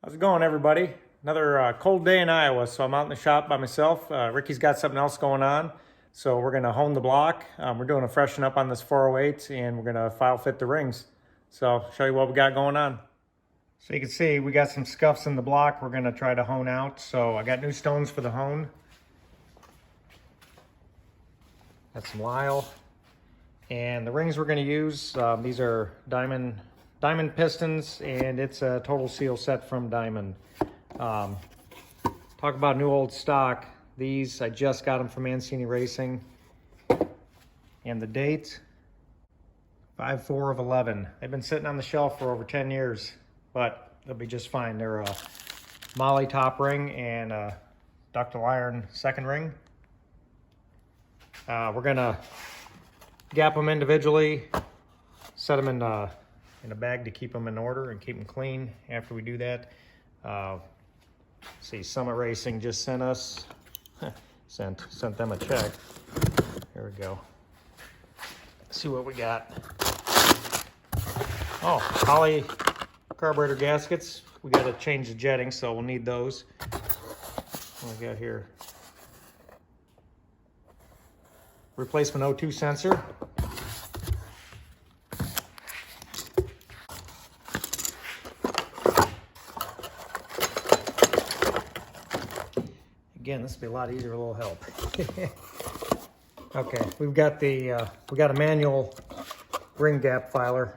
How's it going, everybody? Another cold day in Iowa, so I'm out in the shop by myself. Ricky's got something else going on, so we're gonna hone the block. We're doing a freshen up on this 408, and we're gonna file fit the rings. So I'll show you what we got going on. So you can see we got some scuffs in the block we're gonna try to hone out. So I got new stones for the hone. Got some lisle. And the rings we're gonna use, these are diamond pistons, and it's a total seal set from Diamond. Talk about new old stock. These, I just got them from Mancini Racing. And the date, 5/4/11. They've been sitting on the shelf for over 10 years, but they'll be just fine. They're a Molly top ring and a ductile iron second ring. We're gonna gap them individually, set them in a bag to keep them in order and keep them clean. After we do that, see, Summit Racing just sent us sent them a check. Here we go. Let's see what we got. Oh, poly carburetor gaskets. We got to change the jetting, so we'll need those. What we got here? Replacement O2 sensor. Again, this will be a lot easier with a little help. Okay, we got a manual ring gap filer.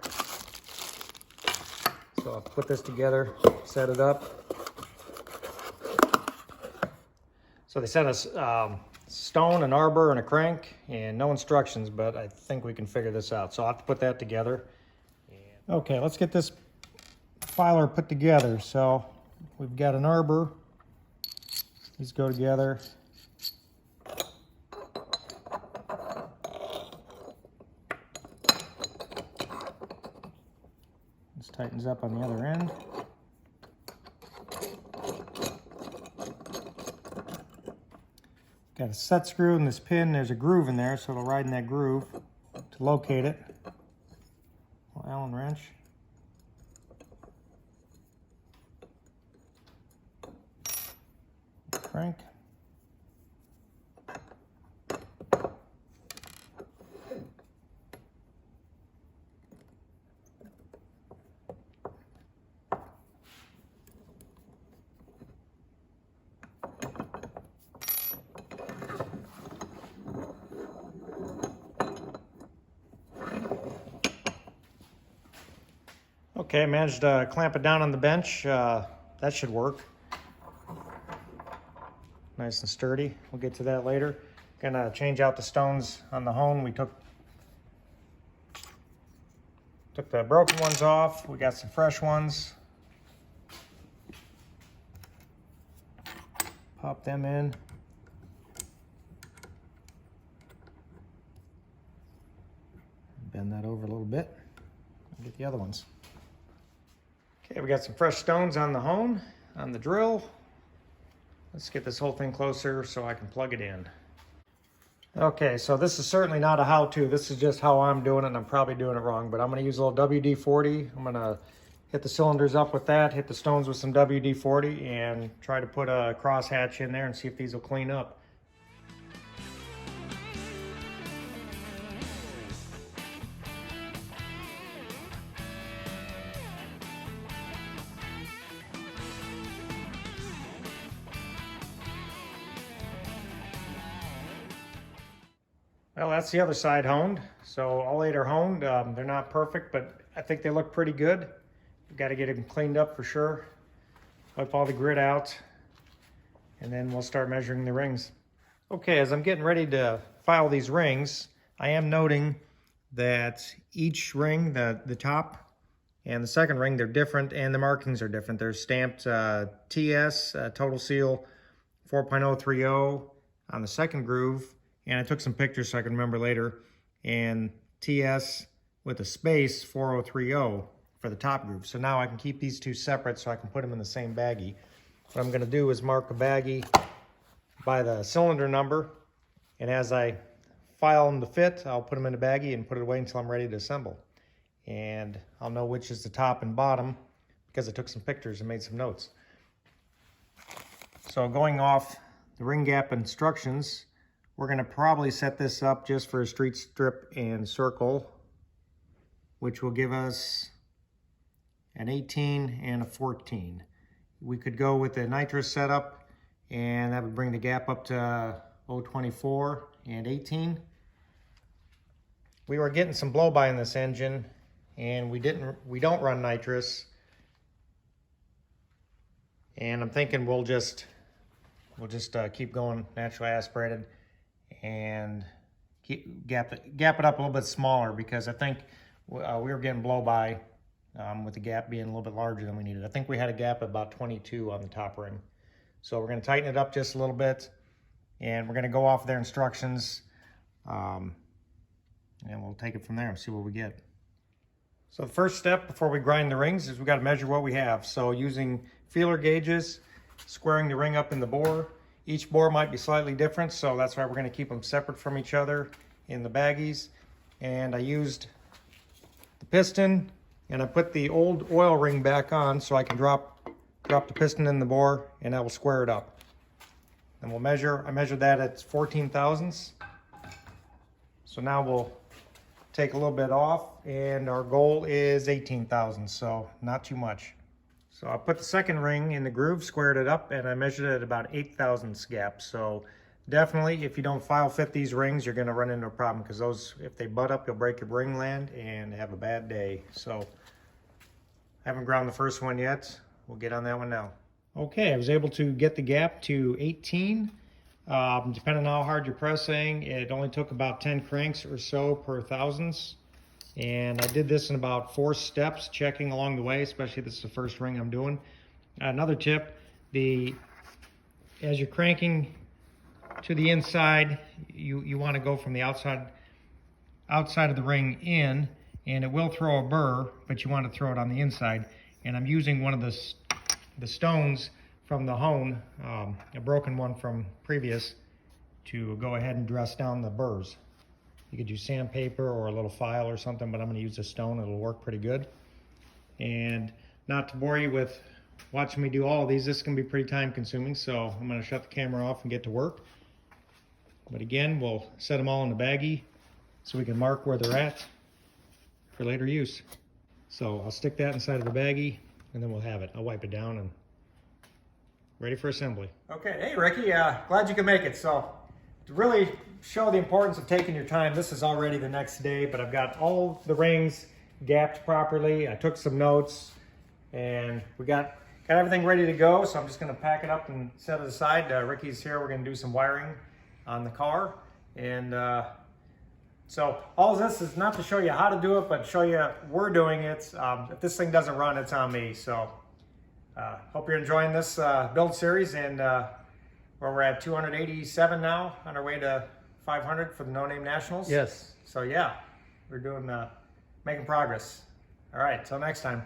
So I'll put this together, set it up. So they sent us stone, an arbor, and a crank, and no instructions, but I think we can figure this out. So I'll have to put that together. Okay, let's get this filer put together. So we've got an arbor. These go together. This tightens up on the other end. Got a set screw in this pin. There's a groove in there, so it'll ride in that groove to locate it. Little Allen wrench. Crank. Okay, I managed to clamp it down on the bench. That should work. Nice and sturdy. We'll get to that later. Gonna change out the stones on the hone. We took the broken ones off. We got some fresh ones. Pop them in. Bend that over a little bit. Get the other ones. Okay, we got some fresh stones on the hone, on the drill. Let's get this whole thing closer so I can plug it in. Okay, so this is certainly not a how-to. This is just how I'm doing it, and I'm probably doing it wrong, but I'm gonna use a little WD-40. I'm gonna hit the cylinders up with that, hit the stones with some WD-40, and try to put a crosshatch in there and see if these will clean up. Well, that's the other side honed. So all 8 are honed. They're not perfect, but I think they look pretty good. We've got to get them cleaned up for sure. Wipe all the grit out, and then we'll start measuring the rings. Okay, as I'm getting ready to file these rings, I am noting that each ring, the top and the second ring, they're different, and the markings are different. They're stamped TS, Total Seal 4.030 on the second groove. And I took some pictures so I can remember later. And TS with a space 4030 for the top groove. So now I can keep these two separate so I can put them in the same baggie. What I'm gonna do is mark a baggie by the cylinder number. And as I file them to fit, I'll put them in a baggie and put it away until I'm ready to assemble. And I'll know which is the top and bottom because I took some pictures and made some notes. So going off the ring gap instructions, we're going to probably set this up just for a street strip and circle, which will give us an 18 and a 14. We could go with the nitrous setup, and that would bring the gap up to 0.24 and 18. We were getting some blow-by in this engine, and we don't run nitrous. And I'm thinking we'll just keep going naturally aspirated and gap it up a little bit smaller, because I think we were getting blow-by with the gap being a little bit larger than we needed. I think we had a gap of about 22 on the top ring. So we're going to tighten it up just a little bit, and we're going to go off their instructions, and we'll take it from there and see what we get. So the first step before we grind the rings is we got to measure what we have. So using feeler gauges, squaring the ring up in the bore. Each bore might be slightly different, so that's why we're going to keep them separate from each other in the baggies. And I used the piston, and I put the old oil ring back on so I can drop the piston in the bore, and that will square it up. And we'll measure. I measured that at 14 thousandths. So now we'll take a little bit off, and our goal is 18 thousandths, so not too much. So I put the second ring in the groove, squared it up, and I measured it at about 8 thousandths gap. So definitely, if you don't file fit these rings, you're going to run into a problem, because those, if they butt up, you'll break your ring land and have a bad day. So I haven't ground the first one yet. We'll get on that one now. Okay, I was able to get the gap to 18. Depending on how hard you're pressing, it only took about 10 cranks or so per thousandths. And I did this in about 4 steps, checking along the way, especially if this is the first ring I'm doing. Another tip, as you're cranking to the inside, you want to go from the outside of the ring in, and it will throw a burr, but you want to throw it on the inside. And I'm using one of the stones from the hone, a broken one from previous, to go ahead and dress down the burrs. You could use sandpaper or a little file or something, but I'm going to use a stone. It'll work pretty good. And not to bore you with watching me do all of these, this is going to be pretty time consuming, so I'm going to shut the camera off and get to work. But again, we'll set them all in the baggie so we can mark where they're at for later use. So I'll stick that inside of the baggie, and then we'll have it. I'll wipe it down and ready for assembly. Okay, hey Ricky, glad you could make it. So to really show the importance of taking your time, this is already the next day, but I've got all the rings gapped properly. I took some notes, and we got everything ready to go. So I'm just going to pack it up and set it aside. Ricky's here. We're going to do some wiring on the car, and so all of this is not to show you how to do it, but show you we're doing it. If this thing doesn't run, it's on me. So hope you're enjoying this build series, and where we're at 287 now, on our way to 500 for the No Name Nationals. Yes. So yeah, we're doing making progress. All right, till next time.